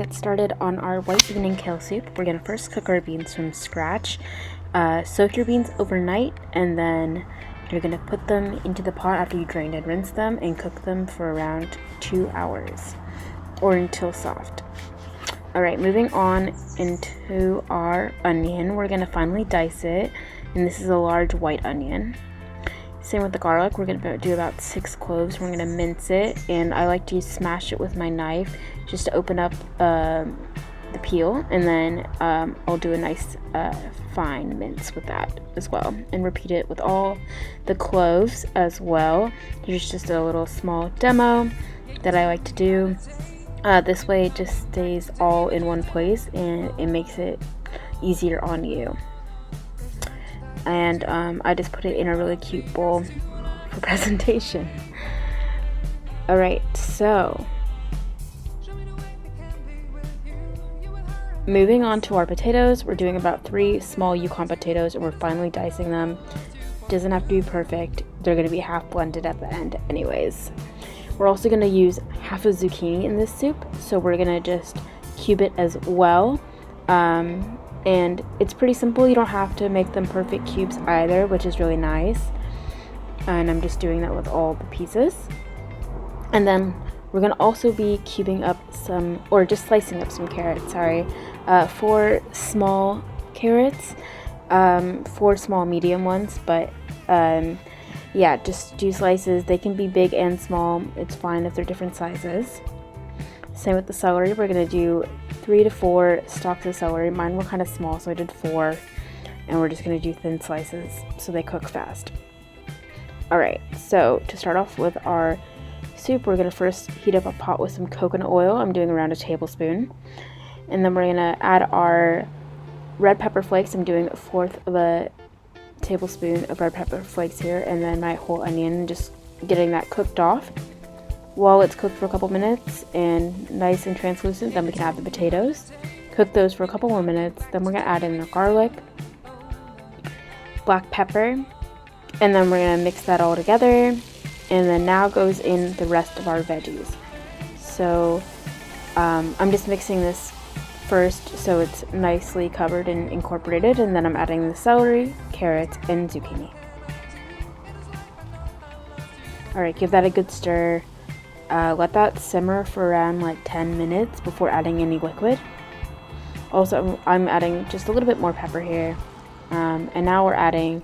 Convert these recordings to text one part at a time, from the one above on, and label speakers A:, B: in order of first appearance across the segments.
A: get started on our white bean and kale soup, we're going to first cook our beans from scratch. Soak your beans overnight, and then you're going to put them into the pot after you drain and rinse them and cook them for around 2 hours or until soft. Alright, moving on into our onion, we're going to finely dice it, and this is a large white onion. Same with the garlic, we're going to do about 6 cloves. We're going to mince it, and I like to smash it with my knife just to open up the peel, and then I'll do a nice fine mince with that as well, and repeat it with all the cloves as well. Here's just a little small demo that I like to do. This way it just stays all in one place, and it makes it easier on you. And I just put it in a really cute bowl for presentation. Alright, so moving on to our potatoes, we're doing about 3 small Yukon potatoes, and we're finely dicing them. Doesn't have to be perfect, they're going to be half blended at the end anyways. We're also going to use half a zucchini in this soup, so we're going to just cube it as well. And it's pretty simple, you don't have to make them perfect cubes either, which is really nice. And I'm just doing that with all the pieces. And then we're going to also be cubing up some, or just slicing up some carrots, 4 small carrots, 4 small medium ones, but yeah, just do slices. They can be big and small, it's fine if they're different sizes. Same with the celery, we're going to do 3 to 4 stalks of celery. Mine were kind of small, so I did 4, and we're just going to do thin slices so they cook fast. Alright, so to start off with our soup, we're going to first heat up a pot with some coconut oil. I'm doing around a tablespoon. And then we're going to add our red pepper flakes. I'm doing 1/4 of a tablespoon of red pepper flakes here, and then my whole onion, just getting that cooked off. While it's cooked for a couple minutes and nice and translucent, then we can add the potatoes. Cook those for a couple more minutes. Then we're going to add in the garlic, black pepper, and then we're going to mix that all together. And then now goes in the rest of our veggies. So I'm just mixing this first so it's nicely covered and incorporated, and then I'm adding the celery, carrots, and zucchini. Alright, give that a good stir. Let that simmer for around like 10 minutes before adding any liquid. Also, I'm adding just a little bit more pepper here. And now we're adding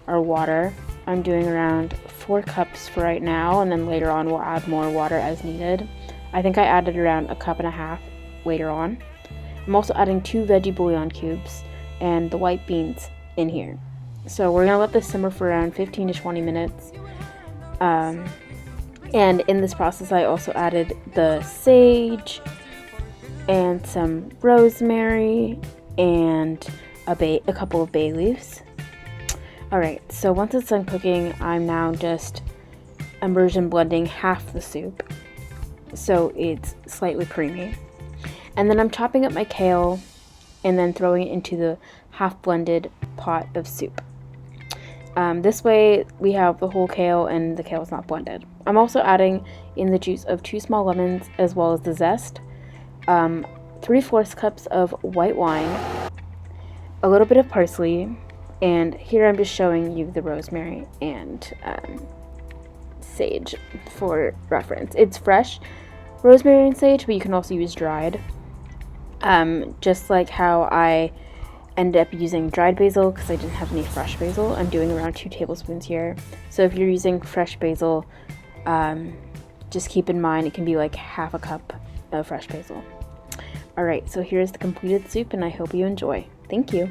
A: our water. I'm doing around 4 cups for right now, and then later on we'll add more water as needed. I think I added around 1.5 cups later on. I'm also adding 2 veggie bouillon cubes and the white beans in here. So we're going to let this simmer for around 15 to 20 minutes. And in this process, I also added the sage and some rosemary and a couple of bay leaves. Alright, so once it's done cooking, I'm now just immersion blending half the soup, so it's slightly creamy. And then I'm chopping up my kale and then throwing it into the half blended pot of soup. This way we have the whole kale and the kale is not blended. I'm also adding in the juice of 2 small lemons as well as the zest, 3/4 cups of white wine, a little bit of parsley, and here I'm just showing you the rosemary and sage for reference. It's fresh rosemary and sage, but you can also use dried. Just like how I ended up using dried basil because I didn't have any fresh basil. I'm doing around 2 tablespoons here. So if you're using fresh basil, just keep in mind it can be like 1/2 cup of fresh basil. Alright, so here's the completed soup, and I hope you enjoy. Thank you.